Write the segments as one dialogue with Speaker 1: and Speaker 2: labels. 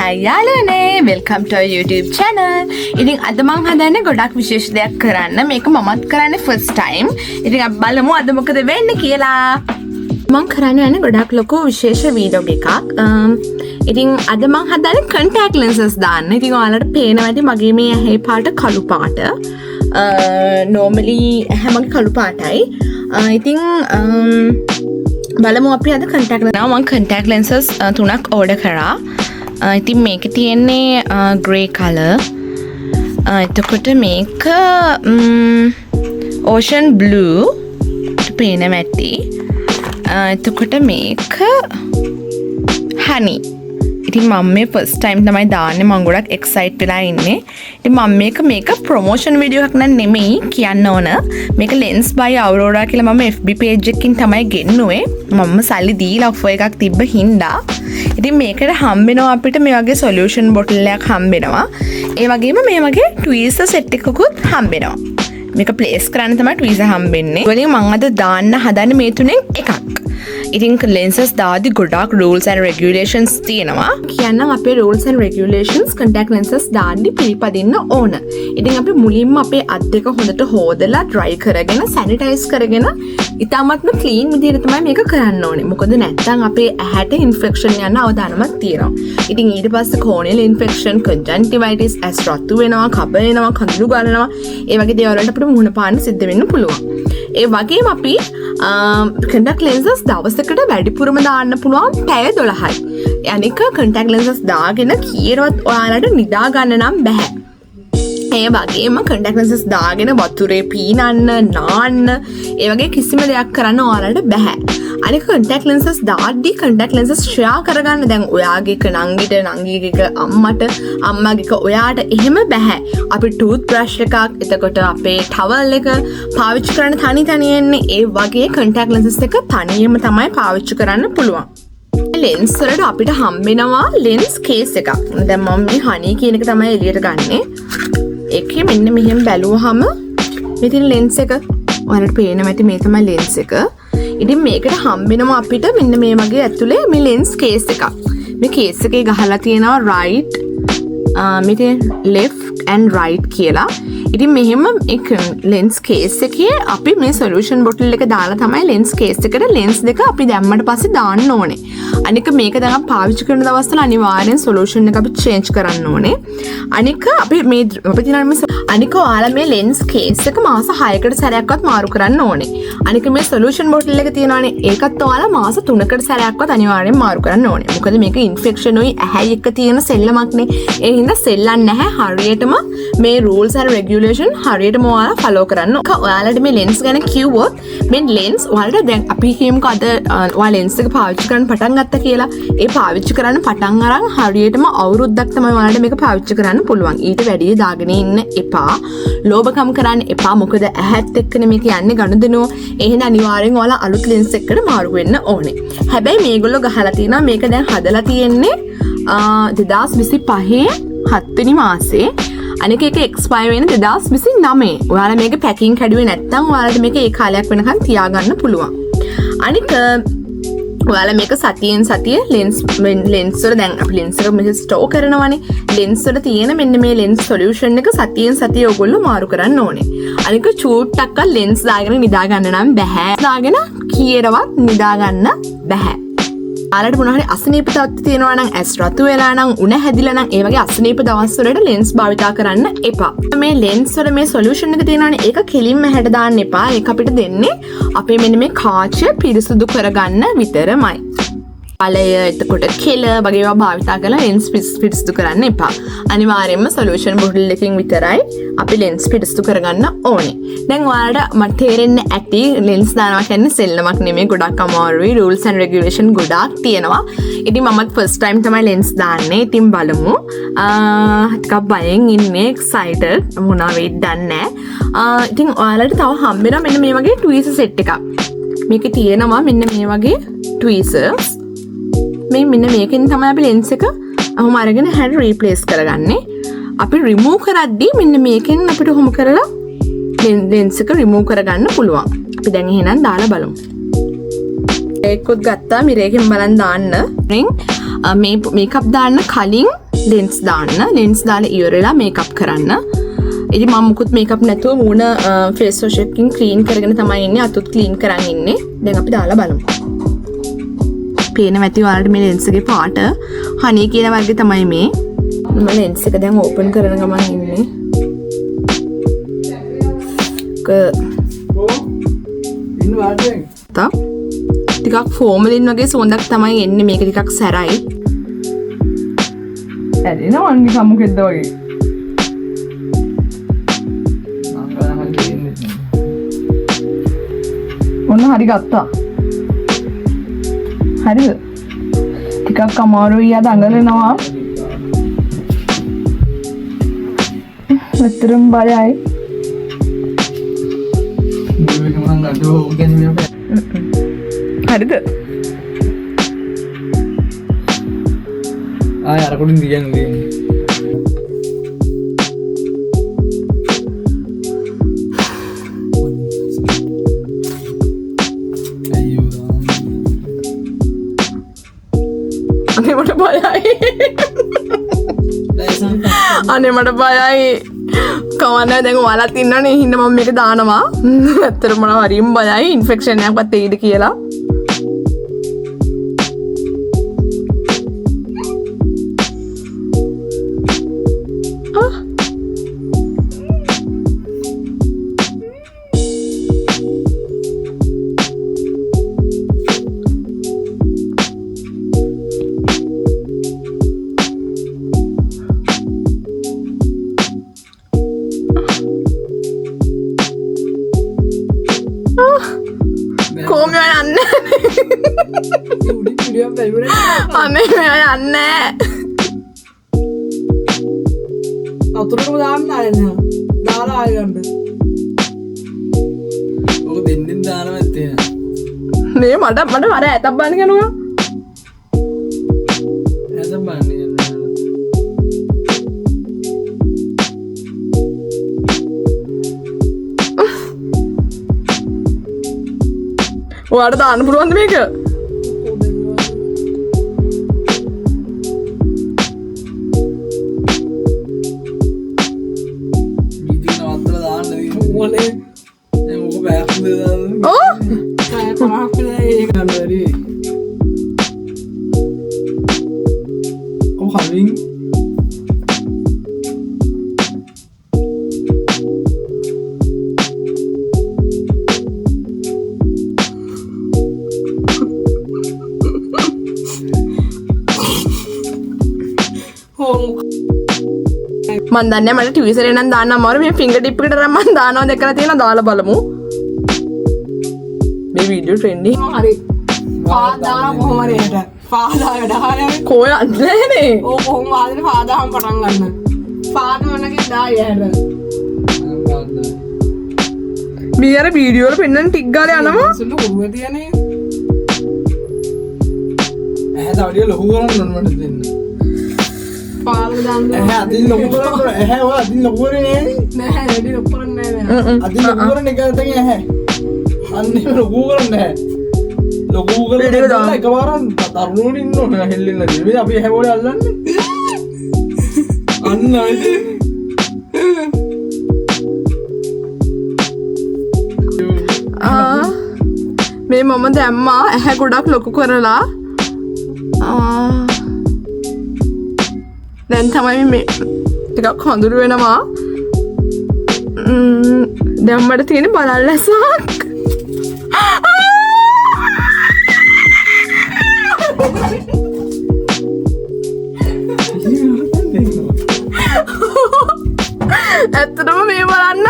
Speaker 1: Hi යාළුවනේ, welcome to our YouTube channel. ඉතින් අද මම හදන්නේ ගොඩක් විශේෂ දෙයක් කරන්න. මේක මමත් කරන්නේ first time. ඉතින් අපි බලමු අද මොකද වෙන්නේ කියලා. මම කරන්න යන්නේ ගොඩක් ලොකු විශේෂ වීඩියෝ එකක්. ඉතින් අද මම හදන්නේ contact lenses දාන්න. ඉතින් ඔයාලට පේනවා ඇති මගේ මේ ඇහි පාට කළු පාට. normally ඇහැ මගේ කළු පාටයි. ඉතින් බලමු අපි අද contact lenses තුනක් order කරා. ඉතින් මේකේ තියෙන්නේ grey color. එතකොට මේක ocean blue පේන මැටි. එතකොට මේක honey. ඉතින් මම මේ first time තමයි දාන්නේ. මම ගොඩක් excited වෙලා ඉන්නේ. ඉතින් මම මේක promotion video එකක් නෙමෙයි කියන්න ඕන. මේක lens by Aurora කියලා මම FB page එකකින් තමයි ගෙන්නුවේ. මම සල්ලි දීලා offer එකක් තිබ්බ හින්දා. ඉතින් මේකට හම්බෙනවා අපිට මේ වගේ solution bottle එකක් හම්බෙනවා. ඒ වගේම මේ වගේ tweezer set එකකුත් හම්බෙනවා. මේක place කරන්න තමයි tweezer හම්බෙන්නේ. වලින් මම අද දාන්න හදන්නේ මේ තුනෙන් එකක්. ඉතින් lenses දාදි ගොඩක් rules and regulations තියෙනවා. කියන්නම් අපේ rules and regulations contact lenses දාද්දි පිළිපදින්න ඕන. ඉතින් අපි මුලින්ම අපේ අත් දෙක හොඳට හොදලා dry කරගෙන sanitize කරගෙන ඉතාමත්ම clean විදිහට තමයි මේක කරන්න ඕනේ. මොකද නැත්නම් අපේ ඇහැට infection යන අවදානමක් තියෙනවා. ඉතින් ඊට පස්සේ corneal infection, conjunctivitis, ඇස් රතු වෙනවා, කබ එනවා, කඳුළු ගලනවා. ඒ වගේ දේවල් වලට අපිට මුහුණ පාන්න සිද්ධ වෙන්න පුළුවන්. ඒ වගේම අපි contact lenses දවසකට වැඩිපුරම දාන්න පුළුවන් පැය 12යි. අනික contact lenses දාගෙන කීරවත් ඔයාලට නිදා ගන්න නම් බෑ. ඒ වගේම contact lenses දාගෙන වතුරේ පීනන්න, නාන්න, ඒ වගේ කිසිම දෙයක් කරන්න ඔයාලට බෑ. අනික contact lenses දාද්දි contact lenses share කරගන්න දැන් ඔයාගේ එක නංගිට, නංගිගේ එක අම්මට, අම්මගේ එක ඔයාට එහෙම බෑ. අපි tooth brush එකක්, එතකොට අපේ towel එක පාවිච්චි කරන්න තනියෙන්නේ. ඒ වගේ contact lenses එක තනියම තමයි පාවිච්චි කරන්න පුළුවන්. lens වලට අපිට හම්බෙනවා lens case එකක්. දැන් මම මේ honey කියන එක තමයි එළියට ගන්නෙ. ඒකේ මෙන්න මෙහෙම බැලුවහම මෙතන lens එක ඔයාලට පේනවා ඇති මේ තමයි lens එක. ඉතින් මේකට හම්බෙනවා අපිට මෙන්න මේ වගේ ඇතුලේ මේ lens case එකක්. මේ case එකේ ගහලා තියෙනවා right මෙතන left and right කියලා. ඉතින් මෙහෙම එක lens case එකේ අපි මේ solution bottle එක දාලා තමයි lens case එකට lens දෙක අපි දැම්මට පස්සේ දාන්න ඕනේ. අනික මේක දැන් අපි පාවිච්චි කරන දවස්වල අනිවාර්යෙන් solution එක අපි change කරන්න ඕනේ. අනික අපි අනික ඔයාලා මේ lens case එක මාස 6කට සැරයක්වත් මාරු කරන්න ඕනේ. අනික මේ solution bottle එක තියෙනවානේ ඒකත් ඔයාලා මාස 3කට සැරයක්වත් අනිවාර්යෙන් මාරු කරන්න ඕනේ. මොකද මේක infection උයි ඇහැ එක්ක තියෙන සෙල්ලමක්නේ. ඒ හින්දා සෙල්ලන්නේ නැහැ. හරියටම මේ rules and regulations හරියටම ඔයාලා follow කරන්න. ඔයාලට මේ lens ගැන කිව්වොත් මේ lens ඔයාලට දැන් අපි කියමුකෝ අද ඔයා lens එක පාවිච්චි කරන්න පටන් ගත්තා කියලා. ඒ පාවිච්චි කරන්න පටන් අරන් හරියටම අවුරුද්දක් තමයි ඔයාලට මේක පාවිච්චි කරන්න පුළුවන්. ඊට වැඩිය දාගෙන ඉන්න එපා. ලෝභකම් කරන්න එපා. මොකද ඇහත් එක්කනේ මේක යන්නේ ගනුදෙනුව. ඒ හින්දා අනිවාර්යෙන් ඔයාලා අලුත් lens එකකට මාරු වෙන්න ඕනේ. හැබැයි මේගොල්ලෝ ගහලා තියෙනවා මේක දැන් හදලා තියෙන්නේ 2025 7 වෙනි මාසේ. අනික ඒක expire වෙන 2029. ඔයාලා මේක packing කැඩුවේ නැත්නම් ඔයාලට මේක ඒ කාලයක් වෙනකන් තියාගන්න පුළුවන්. අනික ඔයාලා මේක සතියෙන් සතිය lens වල දැන් අපි lens එක මේක store කරනවානේ. lens වල තියෙන මෙන්න මේ lens solution එක සතියෙන් සතිය ඔයගොල්ලෝ මාරු කරන්න ඕනේ. අනික චූට්ටක්ක lens දාගෙන නිදා ගන්න නම් බෑ. දාගෙන කීයරවත් නිදා ගන්න බෑ. ආලට මොනවා හරි අසනීප තත්ත්ව තියෙනවා නම් ඇස් රතු වෙලා නම් උණ හැදිලා නම් ඒ වගේ අසනීප දවස් වලට lens භාවිතා කරන්න එපා. මේ lens වල මේ solution එක තියෙනවානේ ඒක කෙලින්ම හැඩ දාන්න එපා. ඒක අපිට දෙන්නේ අපේ මෙන්න මේ කාචය පිරිසුදු කරගන්න විතරමයි. අලය එතකොට කෙල වගේ ඒවා භාවිතා කරලා lens පිරිසුදු කරන්න එපා. අනිවාර්යයෙන්ම solution bottle එකකින් විතරයි අපි lens පිරිසුදු කරගන්න ඕනේ. දැන් ඔයාලට මට තේරෙන්න ඇති lens දානවා කියන්නේ සෙල්ලමක් නෙමෙයි ගොඩක් අමාරුයි. rules and regulation ගොඩක් තියෙනවා. ඉතින් මමත් first time තමයි lens දාන්නේ. ඉතින් බලමු. ටිකක් බයෙන් ඉන්නේ excited මොනවා වෙයිද දන්නේ නැහැ. ඉතින් ඔයාලට තව හම්බෙනවා මෙන්න මේ වගේ tweezer set එකක්. මේකේ තියෙනවා මෙන්න මේ වගේ tweezers. මේ මෙන්න මේකෙන් තමයි අපි lens එක අහම අරගෙන හැඩ replace කරගන්නේ. අපි remove කරද්දී මෙන්න මේකෙන් අපිට ඔහොම කරලා lens එක remove කරගන්න පුළුවන්. අපි දැන් එහෙනම් දාලා බලමු. ඒකත් ගත්තා මිරේකෙන් බලන් දාන්න. මේකප් දාන්න කලින් ලෙන්ස් දාන්න. ලෙන්ස් දාලා ඉවරලා මේකප් කරන්න. ඉතින් මම මුකුත් මේකප් නැතුව මූණ ෆේස් වොෂ් එකකින් ක්ලීන් කරගෙන තමයි ඉන්නේ. අතත් ක්ලීන් කරන් ඉන්නේ. දැන් අපි දාලා බලමු. පේන ඇති ඔයාලට මේ ලෙන්ස් එකේ පාට හනී කියන වර්ගේ තමයි මේ. මම ලෙන්ස් එක දැන් ඕපන් කරන ගමන් ඉන්නේ. ටිකක් ෆෝමලින් වගේ සුවඳක් තමයි එන්නේ. මේක ටිකක් සැරයි. ඇදෙනවා නිකන් මොකෙද්ද වගේ. ඔන්න හරි ගත්තා. හරිද? ටිකක් අමාරුයි අද අඟලනවා. මෙතරම් බයයි. හරිද?
Speaker 2: ආය අර කොටින් දිගන්නේ.
Speaker 1: අනේ මට බයයි. අනේ මට බයයි. කවන්නේ දැන් ඔයාලත් ඉන්නවනේ හින්දා මම මේක දානවා. ඇත්තටම මට හරිම බයයි ඉන්ෆෙක්ෂන් එකක්වත් එයිද කියලා. කොහොම යන්නේ? අනේ මෙයා යන්නේ.
Speaker 2: අතුරටම දාන්න ආයෙත් දාලා ආයෙ ගන්න. ඔක දෙන්නෙන් දානවා ඇත්තේ.
Speaker 1: නේ මට අර ඇතක් බන්න කියනවා.
Speaker 2: ඇතක් බන්නේ.
Speaker 1: ඔයාලට දාන්න පුළුවන්ද මේක?
Speaker 2: මීටින් නවත්තලා දාන්න ඕනේ. දැන් ඔක බෑක් දාන්න.
Speaker 1: ඕ!
Speaker 2: ඒක ගන්න බැරි. ඔය හරින්
Speaker 1: මන් දන්නේ මට ටියුසර් එකෙන් දාන්න අමාරු. මේ ෆින්ගර් ටිප් එකට අරන් මන් දානවා දැකලා තියෙනවා. දාලා බලමු. මේ වීඩියෝ ට්‍රෙන්ඩින්.
Speaker 2: හරි. පාදාන කොහොම හරි එකට. පාදාන දාලා
Speaker 1: කොහොමද නේ?
Speaker 2: ඕක කොහොම ආදින පාදාම පටන් ගන්න. පාදම නැගින් දාය හැර.
Speaker 1: මේ අර වීඩියෝ වල පෙන්නන ටික් ගාලා යනවා.
Speaker 2: සුළු උරුව තියනේ. ඇහැ තවඩිය ලොකු කරන්න ඕන මට දෙන්න.
Speaker 1: පාලම දාන්න.
Speaker 2: ඇහැ අදින් ලොකු කරන්න. ඇහැ ඔය අදින් ලොකු කරන්නේ
Speaker 1: නෑ වැඩි ලොකු කරන්නේ නෑ.
Speaker 2: අදින් ලොකු කරන්නේ එකතෙන් ඇහැ. අන්නේ ලොකු කරන්නේ නැහැ. ලොකු කරලා එකපාරක් තරුණුන් ඉන්න ඕන හෙල්ලෙන්න දෙවි අපි ඇහැ වල අල්ලන්නේ. අන්න ඉතින්
Speaker 1: මේ මම දැම්මා ඇහැ ගොඩක් ලොකු කරලා. දැන් තමයි මේ ටිකක් හඳුරු වෙනවා. දැන් මට තියෙන බලල්ලසක්. ඇත්තටම මේ බලන්න.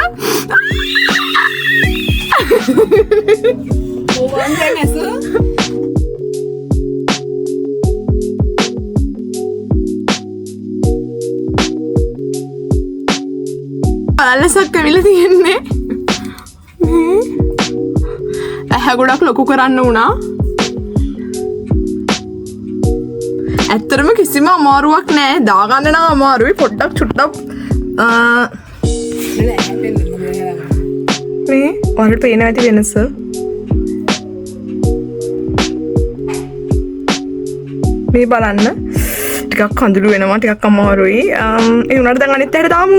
Speaker 2: ඕවන් දැන් ඇස
Speaker 1: බලල්ලසක් ඇවිල්ලා තියෙන්නේ. ඇහැ ගොඩක් ලොකු කරන්න වුණා. ඇත්තටම කිසිම අමාරුවක් නෑ. දාගන්න නම් අමාරුයි. පොඩ්ඩක් චුට්ටක් මේ ඔයාලට පේනවා ඇති වෙනස. මේ බලන්න ටිකක් කඳුළු වෙනවා ටිකක් අමාරුයි ඒ වුණාට දැන් අනිත් පැයට දාමු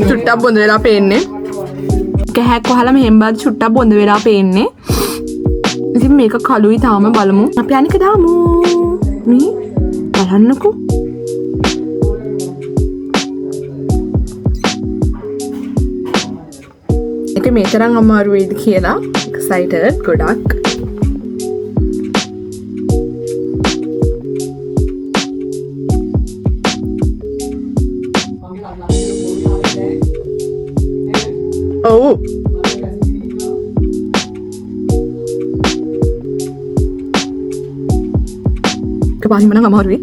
Speaker 1: චුට්ටක් බොඳ වෙලා පේන්නේ කැහැක් වහලා මෙහෙම බාද චුට්ටක් බොඳ වෙලා පේන්නේ ඉතින් මේක කළුයි තාම බලමු අපි අනික දාමු මේ බලන්නකෝ ඒක මේ තරම් අමාරු වෙයිද කියලා excited ගොඩක් ඔව් කපාහිම නම් අමාරුයි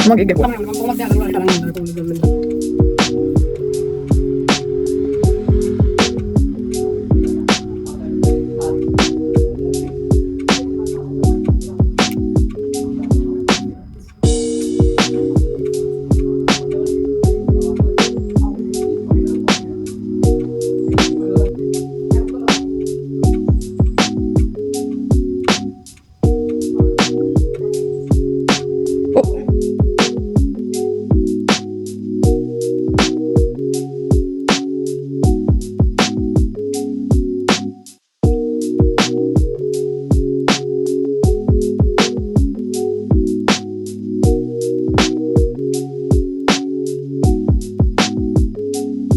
Speaker 1: මගේ ගපුවා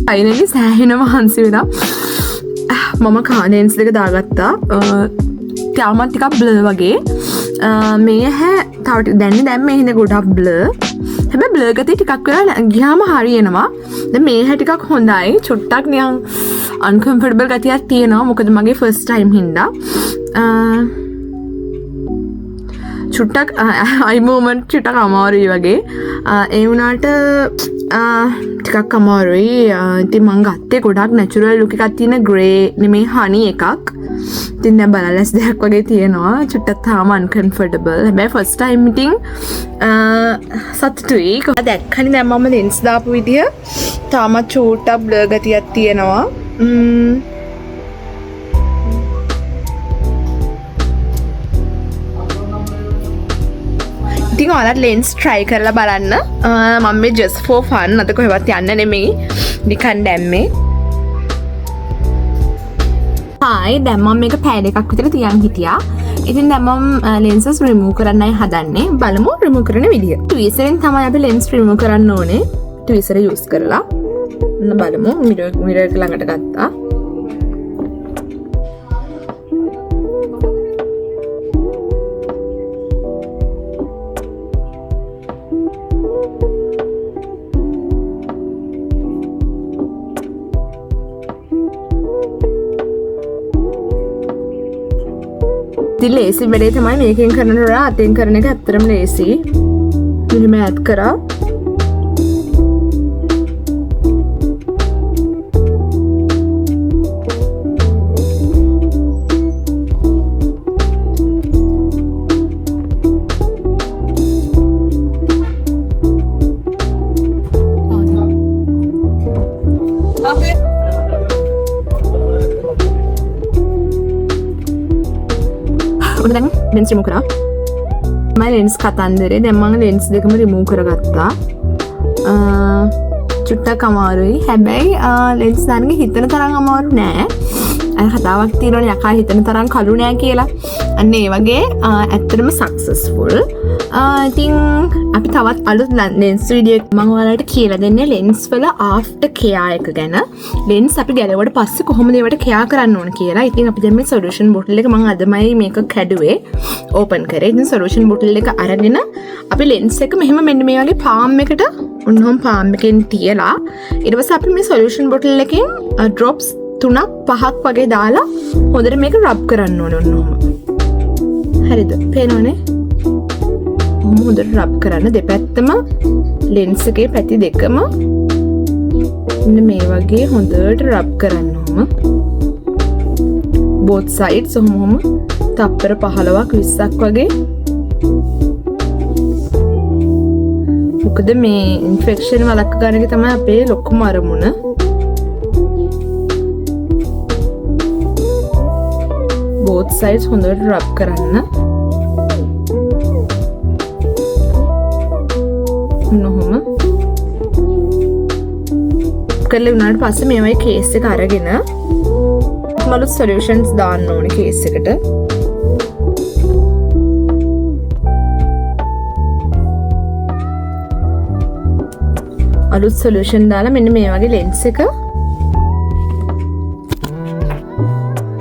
Speaker 1: ෆයිනලි සෑහෙන මහන්සි වෙලා මම කාලෙන්ස් දෙක දාගත්තා තාමත් ටිකක් බ්ලර් වගේ මේ හැ තව දැන් දැන් මේ හිඳ ගොඩක් බ්ලර් හැබැයි බ්ලර් ගතිය ටිකක් වෙලා ගියාම හරියනවා දැන් මේ හැ ටිකක් හොඳයි චුට්ටක් නිකන් uncomfortable ගතියක් තියෙනවා මොකද මගේ first time හින්දා චුට්ටක් eye movement චුට්ටක් අමාරුයි වගේ ඒ වුණාට ටිකක් අමාරුයි ඉතින් මං ගත්තේ ගොඩක් නැචරල් ලුක් එකක් තියෙන ග්‍රේ නෙමේ හනි එකක් ඉතින් දැන් බලලස් දෙයක් වගේ තියෙනවා චුට්ටක් තාම uncomfortable හැබැයි first time meeting සතුටුයි දැක්කනේ දැන් මම lens දාපු විදිය තාමත් චූට්ටක් බ්ලර් ගතියක් තියෙනවා ඉතින් ඔයාලට lens try කරලා බලන්න මම මේ just for fun අද කොහෙවත් යන්න නෙමෙයි නිකන් දැම්මේ හායි දැන් මම මේක පැය දෙකක් විතර තියන් හිටියා ඉතින් දැන් මම lenses remove කරන්නයි හදන්නේ බලමු remove කරන විදිය tweezerෙන් තමයි අපි lens remove කරන්න ඕනේ tweezer use කරලා බලමු mirror එක ළඟට ගත්තා ඉතින් ලේසි වැඩේ තමයි මේකෙන් කරනට වඩා අතෙන් කරන එක ඇත්තටම ලේසි. මෙහෙම ඇඩ් කරා. දැන් lens remove කරා. මම lens කතන්දරේ දැන් මම lens දෙකම remove කරගත්තා. චුට්ටක් අමාරුයි. හැබැයි lens දාන්න හිතන තරම් අමාරු නෑ. අර කතාවක් තියෙනවනේ යකා හිතන තරම් කළු නෑ කියලා. අන්න ඒ වගේ ඇත්තටම successful. ඉතින් අපි තවත් අලුත් lens video එකක් මම ඔයාලට කියලා දෙන්නේ lens වල after care එක ගැන. lens අපි ගැලුවට පස්සේ කොහොමද ඒවට care කරන්න ඕන කියලා. ඉතින් අපි දැන් මේ solution bottle එක මම අදමයි මේක කැඩුවේ open කරේ. ඉතින් solution bottle එක අරගෙන අපි lens එක මෙහෙම මෙන්න මේ වගේ palm එකට උන්වම් palm එකෙන් තියලා ඊට පස්සේ අපි මේ solution bottle එකෙන් drops 3ක් 5ක් වගේ දාලා හොඳට මේක rub කරන්න ඕනේ ඔන්නෝම. හරිද? පේනවනේ? හොඳට රබ් කරන්න දෙපැත්තම lens එකේ පැති දෙකම මෙන්න මේ වගේ හොඳට රබ් කරන්න ඕම. both sides ඔහොම තප්පර 15ක් 20ක් වගේ. මොකද මේ ඉන්ෆෙක්ෂන් වළක්ව ගන්න එක තමයි අපේ ලොකුම අරමුණ. both sides හොඳට රබ් කරන්න. නොහොම කරලා උනාට පස්සේ මේ වගේ කේස් එක අරගෙන මලු සොලියුෂන්ස් දාන්න ඕනේ කේස් එකට. අලුත් සොලියුෂන් දාලා මෙන්න මේ වගේ ලෙන්ස් එක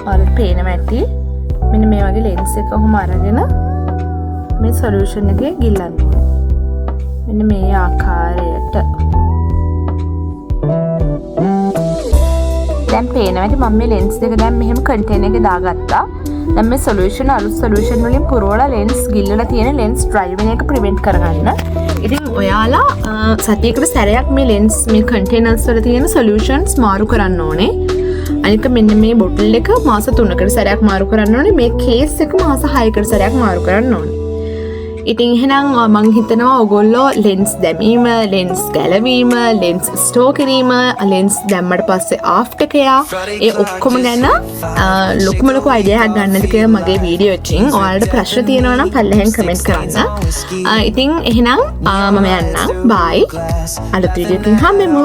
Speaker 1: ඔයාලට පේනවා ඇති. මෙන්න මේ වගේ ලෙන්ස් එක කොහොම අරගෙන මේ සොලියුෂන් එකේ ගිල්ලන්න ඕනේ. මෙන්න මේ ආකාරයට. දැන් පේනවා ඇති මම මේ ලෙන්ස් දෙක දැන් මෙහෙම කන්ටේනර් එකේ දාගත්තා. දැන් මේ සොලියුෂන් අලුත් සොලියුෂන් වලින් පුරවලා ලෙන්ස් ගිල්ලලා තියෙන ලෙන්ස් ඩ්‍රයි වෙන එක ප්‍රිවෙන්ට් කරගන්න. ඉතින් ඔයාලා සතියකට සැරයක් මේ ලෙන්ස් මේ කන්ටේනර්ස් වල තියෙන සොලියුෂන්ස් මාරු කරන්න ඕනේ. අනික මෙන්න මේ බොටල් එක මාස 3කට සැරයක් මාරු කරන්න ඕනේ. මේ කේස් එක මාස 6කට සැරයක් මාරු කරන්න ඕනේ. ඉතින් එහෙනම් මං හිතනවා ඔයගොල්ලෝ ලෙන්ස් දැමීම, ලෙන්ස් ගැලවීම, ලෙන්ස් ස්ටෝර් කිරීම, ලෙන්ස් දැම්මට පස්සේ ආෆ්ටර් කෙයා ඒ ඔක්කොම ගැන ලොකුම ලොකු අයිඩියා එකක් ගන්නද කියලා මගේ වීඩියෝ එකකින්. ඔයාලට ප්‍රශ්න තියෙනවා නම් පල්ලෙහෙන් කමෙන්ට් කරන්න. ඉතින් එහෙනම් මම යන්නම්. බයි. අලුත් වීඩියෝ එකකින් හම්බෙමු.